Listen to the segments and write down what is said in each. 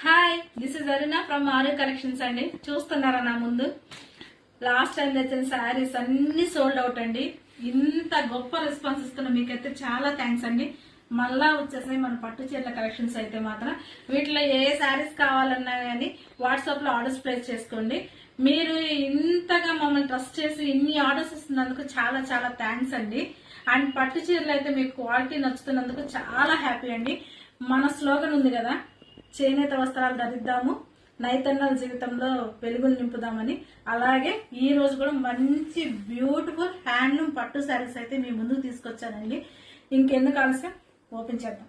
Hi, this is Aruna from ఆరు collections అండి. చూస్తున్నారా నా ముందు లాస్ట్ టైం తెచ్చిన శారీస్ అన్ని సోల్డ్ అవుట్ అండి. ఇంత గొప్ప రెస్పాన్స్ ఇస్తున్న మీకైతే చాలా థ్యాంక్స్ అండి. మళ్ళా వచ్చేసాయి మన పట్టు చీరల కలెక్షన్స్. అయితే మాత్రం వీటిలో ఏ శారీస్ కావాలన్నా కానీ వాట్సాప్ లో ఆర్డర్స్ ప్లేస్ చేసుకోండి. మీరు ఇంతగా మమ్మల్ని ట్రస్ట్ చేసి ఇన్ని ఆర్డర్స్ ఇస్తున్నందుకు చాలా చాలా థ్యాంక్స్ అండి. అండ్ పట్టు చీరలు అయితే మీకు క్వాలిటీ నచ్చుతున్నందుకు చాలా హ్యాపీ అండి. మన స్లోగన్ ఉంది కదా, చేనేత వస్త్రాలు ధరిద్దాము, నైతన్నాల జీవితంలో వెలుగులు నింపుదామని. అలాగే ఈ రోజు కూడా మంచి బ్యూటిఫుల్ హ్యాండ్లూమ్ పట్టు శారీస్ అయితే మీ ముందుకు తీసుకొచ్చానండి. ఇంకెందుకు ఆలస్యం, ఓపెన్ చేద్దాం.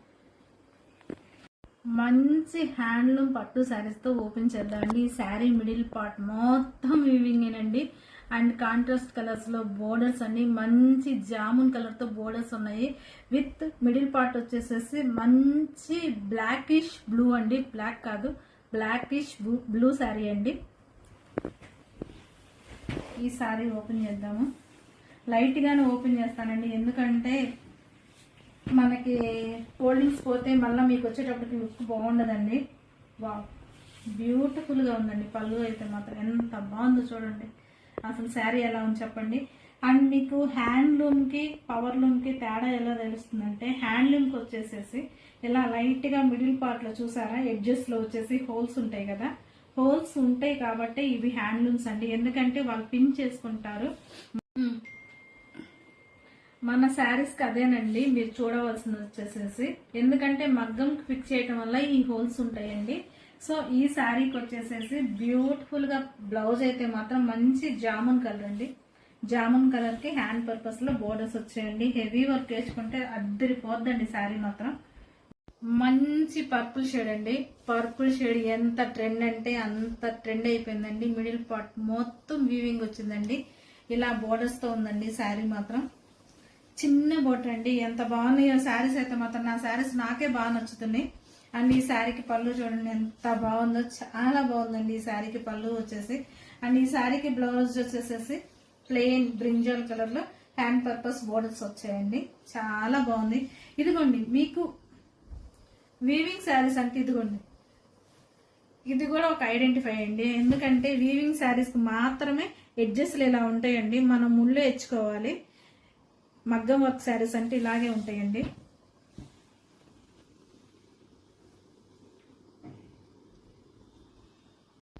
మంచి హ్యాండ్లూమ్ పట్టు శారీస్ తో ఓపెన్ చేద్దామండి. ఈ శారీ మిడిల్ పార్ట్ మొత్తం వీవింగేనండి. అండ్ కాంట్రాస్ట్ కలర్స్ లో బోర్డర్స్ అండి. మంచి జామున్ కలర్ తో బోర్డర్స్ ఉన్నాయి. విత్ మిడిల్ పార్ట్ వచ్చేసేసి మంచి బ్లాకిష్ బ్లూ అండి. బ్లాక్ కాదు, బ్లాకిష్ బ్లూ శారీ అండి. ఈ శారీ ఓపెన్ చేద్దాము. లైట్ గానే ఓపెన్ చేస్తానండి, ఎందుకంటే మనకి ఫోల్డింగ్స్ పోతే మళ్ళీ మీకు వచ్చేటప్పటికి లుక్ బాగుండదండి. వా, బ్యూటిఫుల్ గా ఉందండి. పళ్ళు అయితే మాత్రం ఎంత బాగుందో చూడండి. అసలు శారీ ఎలా ఉంది చెప్పండి. అండ్ మీకు హ్యాండ్లూమ్ కి పవర్ లూమ్ కి తేడా ఎలా తెలుస్తుందంటే, హ్యాండ్లూమ్ కి వచ్చేసేసి ఇలా లైట్ గా మిడిల్ పార్ట్ లో చూసారా, ఎడ్జెస్ లో వచ్చేసి హోల్స్ ఉంటాయి కదా, హోల్స్ ఉంటాయి కాబట్టి ఇవి హ్యాండ్లూమ్స్ అండి. ఎందుకంటే వాళ్ళు పిన్ చేసుకుంటారు. మన శారీస్ కి అదేనండి మీరు చూడవలసింది వచ్చేసేసి, ఎందుకంటే మగ్గం ఫిక్స్ చేయటం వల్ల ఈ హోల్స్ ఉంటాయండి. సో ఈ శారీకి వచ్చేసేసి బ్యూటిఫుల్ గా బ్లౌజ్ అయితే మాత్రం మంచి జామున్ కలర్ అండి. జామున్ కలర్ కి హ్యాండ్ పర్పస్ లో బోర్డర్స్ వచ్చాయండి. హెవీ వర్క్ వేసుకుంటే అద్దరిపోద్దండి శారీ మాత్రం. మంచి పర్పుల్ షేడ్ అండి. పర్పుల్ షేడ్ ఎంత ట్రెండ్ అంటే అంత ట్రెండ్ అయిపోయిందండి. మిడిల్ పార్ట్ మొత్తం వీవింగ్ వచ్చిందండి. ఇలా బోర్డర్స్ తో ఉందండి శారీ మాత్రం. చిన్న బోర్డర్ అండి. ఎంత బాగున్నాయో శారీస్ అయితే మాత్రం. నా శారీస్ నాకే బాగా నచ్చుతున్నాయి. అండ్ ఈ శారీకి పళ్ళు చూడండి ఎంత బాగుందో, చాలా బాగుందండి ఈ శారీకి పళ్ళు వచ్చేసి. అండ్ ఈ శారీకి బ్లౌజ్ వచ్చేసేసి ప్లెయిన్ బ్రింజల్ కలర్ లో హ్యాండ్ పర్పస్ బోర్డర్స్ వచ్చాయండి. చాలా బాగుంది. ఇదిగోండి మీకు వీవింగ్ శారీస్ అంటే ఇదిగోండి, ఇది కూడా ఒక ఐడెంటిఫై అండి. ఎందుకంటే వీవింగ్ శారీస్ కి మాత్రమే ఎడ్జెస్లు ఇలా ఉంటాయండి. మనం ముళ్ళు ఎచ్చుకోవాలి. మగ్గం వర్క్ శారీస్ అంటే ఇలాగే ఉంటాయండి.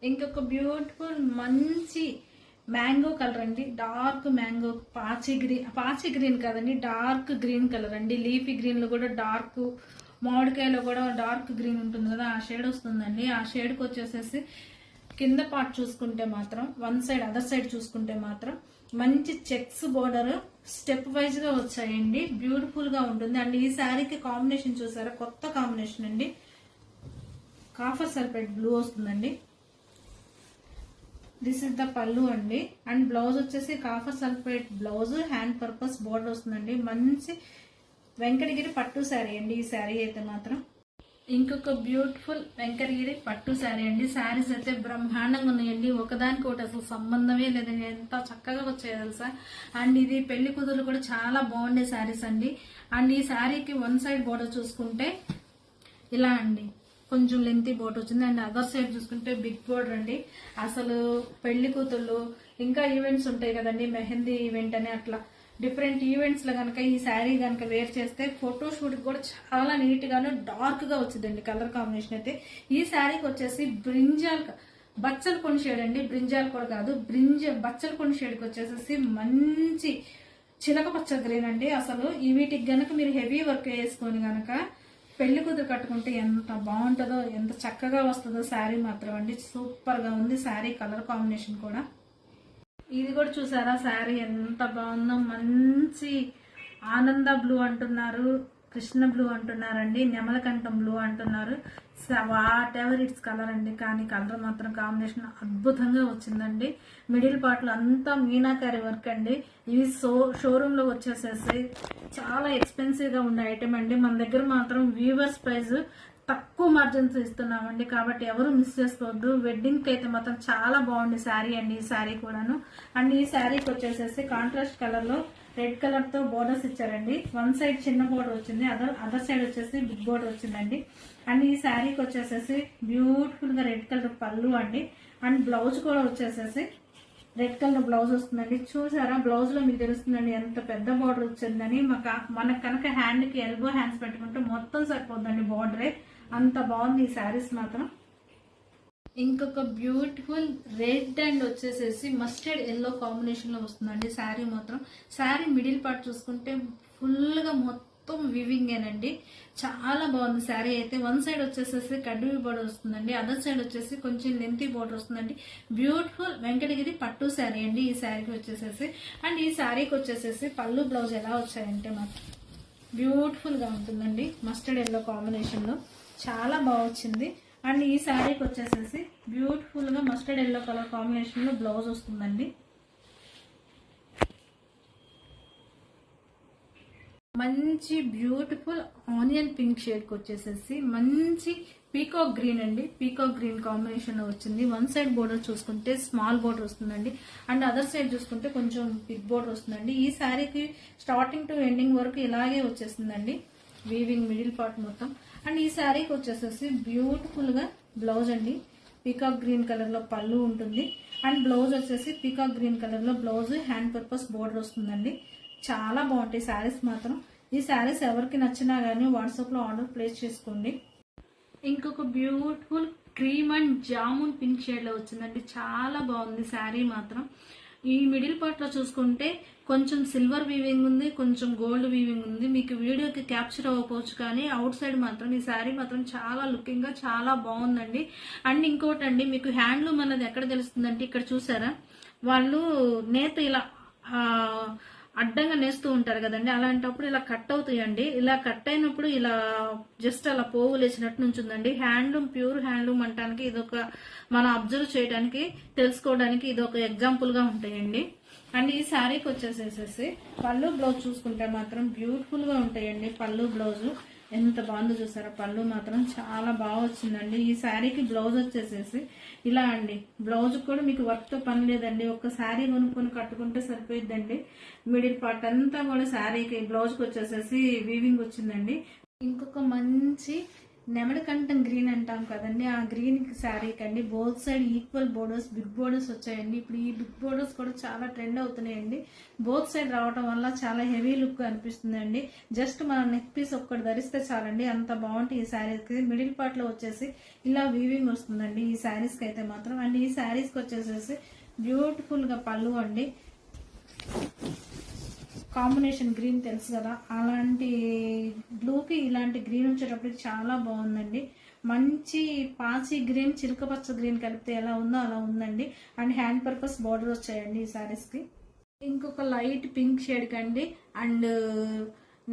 ఇంకొక బ్యూటిఫుల్ మంచి మ్యాంగో కలర్ అండి. డార్క్ మ్యాంగో, పాచి గ్రీన్ కాదండి, డార్క్ గ్రీన్ కలర్ అండి. లీఫీ గ్రీన్ లో కూడా డార్క్, మామిడికాయలో కూడా డార్క్ గ్రీన్ ఉంటుంది కదా, ఆ షేడ్ వస్తుందండి. ఆ షేడ్ కి వచ్చేసేసి కింద పార్ట్ చూసుకుంటే మాత్రం, వన్ సైడ్ అదర్ సైడ్ చూసుకుంటే మాత్రం మంచి చెక్స్ బోర్డర్ స్టెప్ వైజ్ గా వచ్చాయండి. బ్యూటిఫుల్ గా ఉంటుంది. అండ్ ఈ శారీకి కాంబినేషన్ చూసారా, కొత్త కాంబినేషన్ అండి. కాఫర్ సల్ఫేట్ బ్లూ వస్తుందండి. దిస్ ఇస్ ద పళ్ళు అండి. అండ్ బ్లౌజ్ వచ్చేసి copper sulphate blouse, hand purpose border వస్తుందండి. మంచి వెంకటగిరి పట్టు శారీ అండి ఈ శారీ అయితే మాత్రం. ఇంకొక బ్యూటిఫుల్ వెంకటగిరి పట్టు శారీ అండి. శారీస్ అయితే బ్రహ్మాండంగా ఉన్నాయండి. ఒకదానికి ఒకటి అసలు సంబంధమే లేదండి. ఎంత చక్కగా వచ్చాయి తెలుసా. అండ్ ఇది పెళ్లి కూతురు కూడా చాలా బాగుండే శారీస్ అండి. అండ్ ఈ శారీకి వన్ సైడ్ బోర్డర్ చూసుకుంటే ఇలా అండి, కొంచెం లెంతీ బోర్డర్ వచ్చింది. అండ్ అదర్ సైడ్ చూసుకుంటే బిగ్ బోర్డర్ అండి. అసలు పెళ్లి కూతుళ్ళు ఇంకా ఈవెంట్స్ ఉంటాయి కదండి, మెహందీ ఈవెంట్ అని అట్లా డిఫరెంట్ ఈవెంట్స్ లో కనుక ఈ శారీ కనుక వేర్ చేస్తే ఫోటో షూట్ కూడా చాలా నీట్ గాను డార్క్ గా వచ్చిందండి కలర్ కాంబినేషన్ అయితే. ఈ శారీకి వచ్చేసి బ్రింజాల్ బచ్చల కొన్ని షేడ్ అండి, బ్రింజాల్ కూడా కాదు, బచ్చల కొన్ని షేడ్ కి వచ్చేసేసి మంచి చిలక పచ్చ గ్రీన్ అండి. అసలు ఈ వీటికి గనక మీరు హెవీ వర్క్ వేసుకొని గనక పెళ్లి కూతురు కట్టుకుంటే ఎంత బాగుంటుందో, ఎంత చక్కగా వస్తుందో శారీ మాత్రం అండి. సూపర్ గా ఉంది శారీ కలర్ కాంబినేషన్ కూడా. ఇది కూడా చూసారా శారీ ఎంత బాగుందో. మంచి ఆనంద బ్లూ అంటున్నారు, కృష్ణ బ్లూ అంటున్నారండి, నెమలకంఠం బ్లూ అంటున్నారు. వాట్ ఎవర్ ఇట్స్ కలర్ అండి, కానీ కలర్ మాత్రం కాంబినేషన్ అద్భుతంగా వచ్చిందండి. మిడిల్ పార్ట్ లో అంతా మీనాకారి వర్క్ అండి. ఇవి షోరూమ్ లో వచ్చేసేసి చాలా ఎక్స్పెన్సివ్ గా ఉండే ఐటమ్ అండి. మన దగ్గర మాత్రం వీవర్స్ ప్రైస్ తక్కువ మార్జిన్స్ ఇస్తున్నామండి, కాబట్టి ఎవరు మిస్ చేసుకోవద్దు. వెడ్డింగ్ కి అయితే మాత్రం చాలా బాగుంది శారీ అండి ఈ శారీ కూడాను. అండ్ ఈ శారీకి వచ్చేసేసి కాంట్రాస్ట్ కలర్ లో రెడ్ కలర్ తో బోర్డర్స్ ఇచ్చారండి. వన్ సైడ్ చిన్న బోర్డర్ వచ్చింది, అదర్ సైడ్ వచ్చేసి బిగ్ బోర్డర్ వచ్చిందండి. అండ్ ఈ శారీకి వచ్చేసేసి బ్యూటిఫుల్ గా రెడ్ కలర్ పళ్ళు అండి. అండ్ బ్లౌజ్ కూడా వచ్చేసేసి రెడ్ కలర్ బ్లౌజ్ వస్తుందండి. చూసారా బ్లౌజ్ లో మీకు తెలుస్తుందండి ఎంత పెద్ద బార్డర్ వచ్చిందని. మనకు కనుక హ్యాండ్ కి ఎల్బో హ్యాండ్స్ పెట్టుకుంటే మొత్తం సరిపోతుందండి బార్డరే. అంత బాగుంది ఈ శారీస్ మాత్రం. ఇంకొక బ్యూటిఫుల్ రెడ్ అండ్ వచ్చేసేసి మస్టర్డ్ ఎల్లో కాంబినేషన్ లో వస్తుందండి శారీ మాత్రం. శారీ మిడిల్ పార్ట్ చూసుకుంటే ఫుల్ గా మొత్తం వివింగేనండి. చాలా బాగుంది శారీ అయితే. వన్ సైడ్ వచ్చేసేసి కడ్డీ బోర్డర్ వస్తుందండి, అదర్ సైడ్ వచ్చేసి కొంచెం లెంతీ బోర్డర్ వస్తుందండి. బ్యూటిఫుల్ వెంకటగిరి పట్టు శారీ అండి ఈ శారీకి వచ్చేసేసి. అండ్ ఈ శారీకి వచ్చేసేసి పళ్ళు బ్లౌజ్ ఎలా వచ్చాయంటే మాత్రం బ్యూటిఫుల్ గా ఉంటుందండి. మస్టర్డ్ ఎల్లో కాంబినేషన్ లో చాలా బాగా వచ్చింది. అండ్ ఈ శారీకి వచ్చేసేసి బ్యూటిఫుల్ గా మస్టర్డ్ ఎల్లో కలర్ కాంబినేషన్ లో బ్లౌజ్ వస్తుందండి. మంచి బ్యూటిఫుల్ ఆనియన్ పింక్ షేడ్ కి వచ్చేసేసి మంచి పీకాక్ గ్రీన్ అండి, పీకాక్ గ్రీన్ కాంబినేషన్ లో వచ్చింది. వన్ సైడ్ బోర్డర్ చూసుకుంటే స్మాల్ బోర్డర్ వస్తుందండి, అండ్ అదర్ సైడ్ చూసుకుంటే కొంచెం బిగ్ బోర్డర్ వస్తుందండి. ఈ శారీకి స్టార్టింగ్ టు ఎండింగ్ వరకు ఇలాగే వచ్చేస్తుందండి వీవింగ్ మిడిల్ పార్ట్ మొత్తం. అండ్ ఈ శారీకి వచ్చేసేసి బ్యూటిఫుల్ గా బ్లౌజ్ అండి, పీకాక్ గ్రీన్ కలర్ లో పళ్ళు ఉంటుంది. అండ్ బ్లౌజ్ వచ్చేసి పీకాక్ గ్రీన్ కలర్ లో బ్లౌజ్ హ్యాండ్ పర్పస్ బోర్డర్ వస్తుందండి. చాలా బాగుంటాయి శారీస్ మాత్రం. ఈ శారీస్ ఎవరికి నచ్చినా గానీ వాట్సాప్ లో ఆర్డర్ ప్లేస్ చేసుకోండి. ఇంకొక beautiful cream and jamun pink shade లో వచ్చిందండి. చాలా బాగుంది శారీ మాత్రం. ఈ మిడిల్ పార్ట్ లో చూసుకుంటే కొంచెం సిల్వర్ వీవింగ్ ఉంది, కొంచెం గోల్డ్ వీవింగ్ ఉంది. మీకు వీడియోకి క్యాప్చర్ అవ్వకపోవచ్చు కానీ అవుట్ సైడ్ మాత్రం ఈ శారీ మాత్రం చాలా లుకింగ్ గా చాలా బాగుందండి. అండ్ ఇంకోటి అండి, మీకు హ్యాండ్లూమ్ అన్నది ఎక్కడ తెలుస్తుందంటే ఇక్కడ చూసారా, వాళ్ళు నేత ఇలా అడ్డంగా నేస్తూ ఉంటారు కదండి, అలాంటప్పుడు ఇలా కట్ అవుతాయండి. ఇలా కట్ అయినప్పుడు ఇలా జస్ట్ అలా పోగు లేచినట్టు నుంచుందండి. హ్యాండ్లూమ్, ప్యూర్ హ్యాండ్లూమ్ అంటానికి ఇదొక మనం అబ్జర్వ్ చేయడానికి తెలుసుకోవడానికి ఇదొక ఎగ్జాంపుల్ గా ఉంటాయండి. అండ్ ఈ శారీకి వచ్చేసేసి పళ్ళు బ్లౌజ్ చూసుకుంటే మాత్రం బ్యూటిఫుల్ గా ఉంటాయండి. పళ్ళు బ్లౌజ్ ఎంత బాగుందో చూసారా, పళ్ళు మాత్రం చాలా బాగా వచ్చిందండి. ఈ శారీకి బ్లౌజ్ వచ్చేసేసి ఇలా అండి. బ్లౌజ్ కూడా మీకు వర్క్ తో పని లేదండి, ఒక శారీ కొనుక్కొని కట్టుకుంటే సరిపోయిద్దండి. మిడిల్ పార్ట్ అంతా కూడా శారీకి బ్లౌజ్ కి వచ్చేసేసి వీవింగ్ వచ్చిందండి. ఇంకొక మంచి నెమలికంఠం గ్రీన్ అంటాం కదండి, ఆ గ్రీన్ శారీకి అండి both side equal borders, big borders వచ్చాయండి. ఇప్పుడు ఈ బిగ్ బోర్డర్స్ కూడా చాలా ట్రెండ్ అవుతున్నాయండి. బోత్ సైడ్ రావడం వల్ల చాలా హెవీ లుక్ అనిపిస్తుందండి. జస్ట్ మనం నెక్ పీస్ ఒక్కటి ధరిస్తే చాలండి, అంత బాగుంటుంది ఈ శారీస్కి. మిడిల్ పార్ట్ లో వచ్చేసి ఇలా వీవింగ్ వస్తుందండి ఈ శారీస్ కి అయితే మాత్రం. అండ్ ఈ శారీస్ కి వచ్చేసేసి బ్యూటిఫుల్ గా పళ్ళు అండి. కాంబినేషన్ గ్రీన్ తెలుసు కదా, అలాంటి బ్లూకి ఇలాంటి గ్రీన్ వచ్చేటప్పుడు చాలా బాగుందండి. మంచి పాచి గ్రీన్, చిలకపచ్చ గ్రీన్ కలిపితే ఎలా ఉందో అలా ఉందండి. అండ్ హ్యాండ్ పర్పస్ బార్డర్ వచ్చాయండి ఈ శారీస్ కి. ఇంకొక లైట్ పింక్ షేడ్ కండి అండ్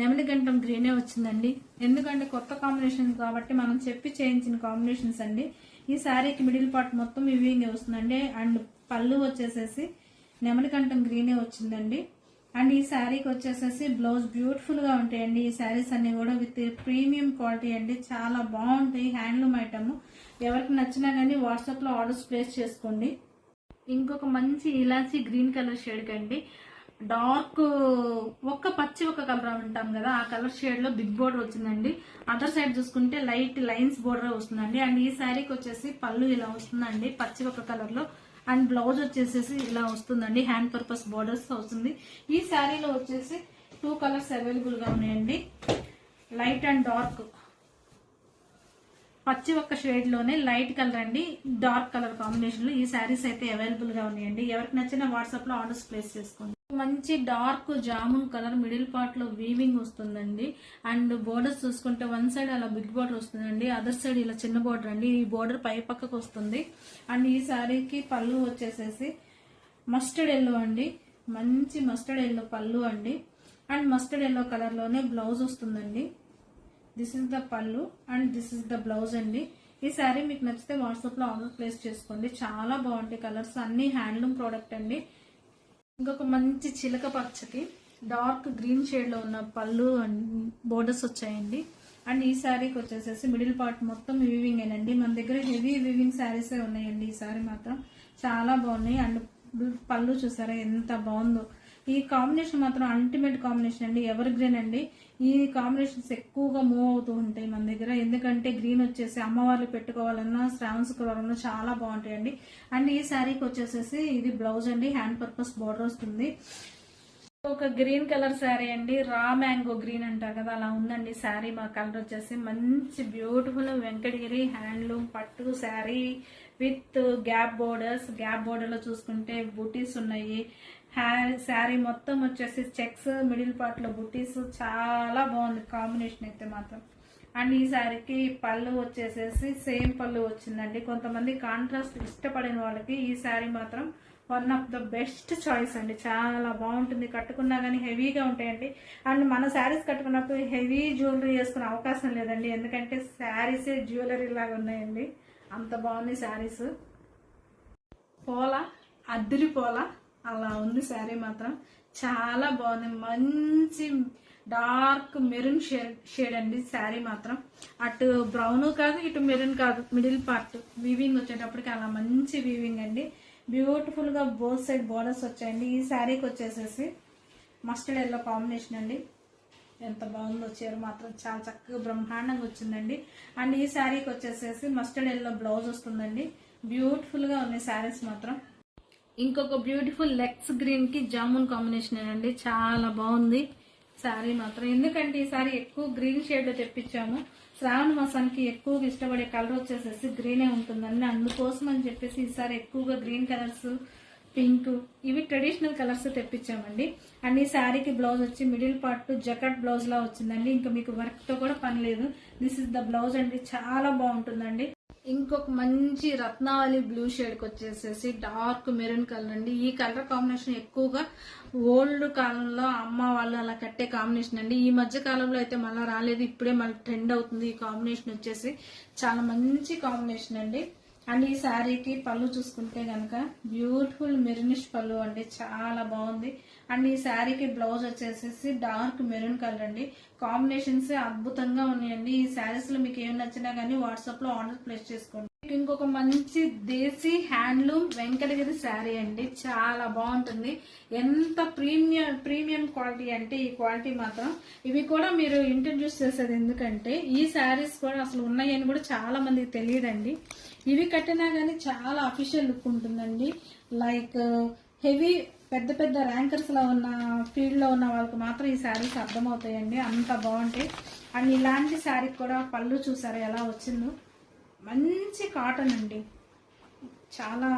నెమలిగంఠం గ్రీనే వచ్చిందండి. ఎందుకంటే కొత్త కాంబినేషన్ కాబట్టి మనం చెప్పి చేయించిన కాంబినేషన్స్ అండి. ఈ శారీకి మిడిల్ పార్ట్ మొత్తం వివింగ్ వస్తుందండి. అండ్ పళ్ళు వచ్చేసేసి నెమలికంఠం గ్రీనే వచ్చిందండి. అండ్ ఈ శారీకి వచ్చేసేసి బ్లౌజ్ బ్యూటిఫుల్ గా ఉంటాయండి. ఈ శారీస్ అన్ని కూడా విత్ ప్రీమియం క్వాలిటీ అండి, చాలా బాగుంటాయి. హ్యాండ్లూమ్ ఐటమ్ ఎవరికి నచ్చినా కానీ వాట్సాప్ లో ఆర్డర్స్ ప్లేస్ చేసుకోండి. ఇంకొక మంచి ఇలాచీ గ్రీన్ కలర్ షేడ్ కండి, డార్క్ పచ్చి కలర్ అంటాం కదా, ఆ కలర్ షేడ్ లో బిగ్ బోర్డర్ వచ్చిందండి. అదర్ సైడ్ చూసుకుంటే లైట్ లైన్స్ బోర్డర్ వస్తుందండి. అండ్ ఈ శారీకి వచ్చేసి పళ్ళు ఇలా వస్తుందండి పచ్చి కలర్ లో. అండ్ బ్లౌజ్ వచ్చేసేసి ఇలా వస్తుందండి, హ్యాండ్ పర్పస్ బోర్డర్స్ వస్తుంది. ఈ శారీలో వచ్చేసి 2 కలర్స్ అవైలబుల్ గా ఉన్నాయండి, లైట్ అండ్ డార్క్. పచ్చి షేడ్ లోనే లైట్ కలర్ అండి, డార్క్ కలర్ కాంబినేషన్ లో ఈ శారీస్ అయితే అవైలబుల్ గా ఉన్నాయండి. ఎవరికి నచ్చిన వాట్సాప్ లో ఆర్డర్స్ ప్లేస్ చేసుకోండి. మంచి dark jamun colour middle part లో వీవింగ్ వస్తుందండి. అండ్ బోర్డర్స్ చూసుకుంటే వన్ సైడ్ అలా బిగ్ బోర్డర్ వస్తుందండి, అదర్ సైడ్ ఇలా చిన్న బోర్డర్ అండి. ఈ బోర్డర్ పై పక్కకు వస్తుంది. అండ్ ఈ శారీకి పళ్ళు వచ్చేసేసి మస్టర్డ్ ఎల్లో అండి, మంచి మస్టర్డ్ ఎల్లో పళ్ళు అండి. అండ్ మస్టర్డ్ ఎల్లో కలర్ లోనే బ్లౌజ్ వస్తుందండి. దిస్ ఇస్ ద పళ్ళు and this is the blouse అండి. ఈ శారీ మీకు నచ్చితే వాట్సాప్ లో ఆర్డర్ ప్లేస్ చేసుకోండి. చాలా బాగుంటాయి కలర్స్, అన్ని హ్యాండ్లూమ్ ప్రోడక్ట్ అండి. ఇంకొక మంచి చిలక పచ్చకి డార్క్ గ్రీన్ షేడ్ లో ఉన్న పళ్ళు బోర్డర్స్ వచ్చాయండి. అండ్ ఈ శారీకి వచ్చేసేసి మిడిల్ పార్ట్ మొత్తం వీవింగ్ ఏనండి. మన దగ్గర హెవీ వీవింగ్ శారీసే ఉన్నాయండి. ఈ శారీ మాత్రం చాలా బాగున్నాయి. అండ్ పళ్ళు చూసారా ఎంత బాగుందో, ఈ కాంబినేషన్ మాత్రం అల్టిమేట్ కాంబినేషన్ అండి, ఎవర్ గ్రీన్ అండి. ఈ కాంబినేషన్స్ ఎక్కువగా మూవ్ అవుతూ ఉంటాయి మన దగ్గర, ఎందుకంటే గ్రీన్ వచ్చేసి అమ్మవార్లు పెట్టుకోవాలన్నా శ్రావణ శుక్రవారంలో చాలా బాగుంటాయండి. అండ్ ఈ శారీకి వచ్చేసేసి ఇది బ్లౌజ్ అండి, హ్యాండ్ పర్పస్ బోర్డర్ వస్తుంది. ఒక గ్రీన్ కలర్ శారీ అండి, రా మ్యాంగో గ్రీన్ అంటారు కదా, అలా ఉందండి శారీ. మా కలర్ వచ్చేసి మంచి బ్యూటిఫుల్ వెంకటగిరి హ్యాండ్లూమ్ పట్టు sari with gap borders. Gap border లో చూసుకుంటే బుటీస్ ఉన్నాయి. శారీ మొత్తం వచ్చేసి చెక్స్, మిడిల్ పార్ట్ లో బుటీస్, చాలా బాగుంది కాంబినేషన్ అయితే మాత్రం. అండ్ ఈ శారీకి పళ్ళు వచ్చేసేసి సేమ్ పళ్ళు వచ్చిందండి. కొంతమంది కాంట్రాస్ట్ ఇష్టపడిన వాళ్ళకి ఈ శారీ మాత్రం one of the best choice అండి, చాలా బాగుంటుంది. కట్టుకున్నా కానీ హెవీగా ఉంటాయండి. అండ్ మన శారీస్ కట్టుకున్నప్పుడు హెవీ జ్యువెలరీ వేసుకునే అవకాశం లేదండి, ఎందుకంటే శారీసే జ్యువెలరీ లాగా ఉన్నాయండి, అంత బాగున్నాయి శారీస్. పోలా అద్దిరి పోలా అలా ఉంది శారీ మాత్రం, చాలా బాగుంది. మంచి డార్క్ మెరూన్ షేడ్ అండి శారీ మాత్రం. అటు బ్రౌన్ కాదు, ఇటు మెరూన్ కాదు, మిడిల్ పార్ట్ వీవింగ్ వచ్చేటప్పటికి అలా మంచి వీవింగ్ అండి. బ్యూటిఫుల్ గా బోత్ సైడ్ బోర్డర్స్ వచ్చాయండి. ఈ శారీకి వచ్చేసేసి మస్టర్డ్ ఎల్లో కాంబినేషన్ అండి, ఎంత బాగుందో చీర మాత్రం, చాలా చక్కగా బ్రహ్మాండంగా వచ్చిందండి. అండ్ ఈ శారీకి వచ్చేసేసి మస్టర్డ్ ఎల్లో బ్లౌజ్ వస్తుందండి. బ్యూటిఫుల్ గా ఉన్నాయి శారీస్ మాత్రం. ఇంకొక బ్యూటిఫుల్ లెక్స్ గ్రీన్ కి జామున్ కాంబినేషన్ అండి, చాలా బాగుంది శారీ మాత్రం. ఎందుకంటే ఈ సారీ ఎక్కువ గ్రీన్ షేడ్ లో తెప్పించాము, శ్రావణ మాసానికి ఎక్కువగా ఇష్టపడే కలర్ వచ్చేసేసి గ్రీనే ఉంటుందండి, అందుకోసం అని చెప్పేసి ఈసారి ఎక్కువగా గ్రీన్ కలర్స్, పింక్, ఇవి ట్రెడిషనల్ కలర్స్ తెప్పించామండి. అండ్ ఈ శారీకి బ్లౌజ్ వచ్చి మిడిల్ పార్ట్ జకట్ బ్లౌజ్ లా వచ్చిందండి, ఇంకా మీకు వర్క్ తో కూడా పని లేదు. దిస్ ఇస్ ద బ్లౌజ్ అండి, చాలా బాగుంటుందండి. ఇంకొక మంచి రత్నావళి బ్లూ షేడ్ కి వచ్చేసేసి డార్క్ మెరూన్ కలర్ అండి. ఈ కలర్ కాంబినేషన్ ఎక్కువగా ఓల్డ్ కాలంలో అమ్మ వాళ్ళు అలా కట్టే కాంబినేషన్ అండి. ఈ మధ్య కాలంలో అయితే మళ్ళీ రాలేదు, ఇప్పుడే మళ్ళీ ట్రెండ్ అవుతుంది ఈ కాంబినేషన్ వచ్చేసి, చాలా మంచి కాంబినేషన్ అండి. అండ్ ఈ శారీకి పళ్ళు చూసుకుంటే గనక బ్యూటిఫుల్ మెరూనిష్ పళ్ళు అండి, చాలా బాగుంది. అండ్ ఈ శారీకి బ్లౌజ్ వచ్చేసేసి డార్క్ మెరూన్ కలర్ అండి. కాంబినేషన్స్ అద్భుతంగా ఉన్నాయండి. ఈ శారీస్ లో మీకు ఏం నచ్చినా గానీ వాట్సాప్ లో ఆర్డర్ ప్లేస్ చేసుకోండి. ఇంకొక మంచి దేశీ హ్యాండ్లూమ్ వెంకటగిరి శారీ అండి, చాలా బాగుంటుంది. ఎంత ప్రీమియం క్వాలిటీ అంటే ఈ క్వాలిటీ మాత్రం, ఇవి కూడా మీరు ఇంట్రడ్యూస్ చేసేది ఎందుకంటే ఈ శారీస్ కూడా అసలు ఉన్నాయని కూడా చాలా మందికి తెలియదండి. ఇవి కట్టినా గానీ చాలా అఫీషియల్ లుక్ ఉంటుందండి. లైక్ హెవీ పెద్ద పెద్ద ర్యాంకర్స్ లో ఉన్న ఫీల్డ్ లో ఉన్న వాళ్ళకి మాత్రం ఈ శారీస్ అర్థమవుతాయండి, అంత బాగుంటాయి. అండ్ ఇలాంటి శారీకి కూడా పళ్ళు చూసారా ఎలా వచ్చిందో, మంచి కాటన్ అండి, చాలా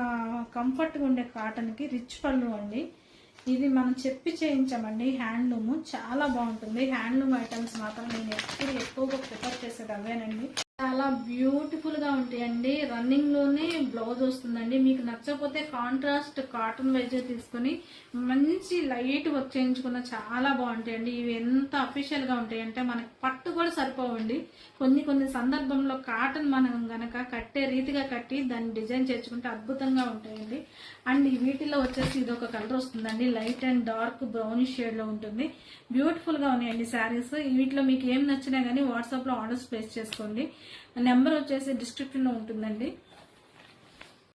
కంఫర్ట్గా ఉండే కాటన్కి రిచ్ పళ్ళు అండి. ఇది మనం చెప్పి చేయించామండి, హ్యాండ్లూమ్ చాలా బాగుంటుంది. హ్యాండ్లూమ్ ఐటమ్స్ మాత్రం నేను ఎప్పుడు ఎక్కువగా ప్రిఫర్ చేసేది అవేనండి, చాలా బ్యూటిఫుల్ గా ఉంటాయండి. రన్నింగ్ లోనే బ్లౌజ్ వస్తుందండి. మీకు నచ్చకపోతే కాంట్రాస్ట్ కాటన్ వైజ్ తీసుకుని మంచి లైట్ వర్క్ చేయించుకున్న చాలా బాగుంటాయండి. ఇవి ఎంత అఫీషియల్ గా ఉంటాయి అంటే మనకి పట్టు కూడా సరిపోవండి. కొన్ని సందర్భంలో కాటన్ మనం గనక కట్టే రీతిగా కట్టి దాన్ని డిజైన్ చేర్చుకుంటే అద్భుతంగా ఉంటాయండి. అండ్ వీటిలో వచ్చేసి ఇది ఒక కలర్ వస్తుందండి, light and dark brownish shade లో ఉంటుంది. బ్యూటిఫుల్ గా ఉన్నాయండి శారీస్. వీటిలో మీకు ఏం నచ్చినా గానీ వాట్సాప్ లో ఆర్డర్స్ ప్లేస్ చేసుకోండి. నెంబర్ వచ్చేసి డిస్క్రిప్షన్ లో ఉంటుందండి.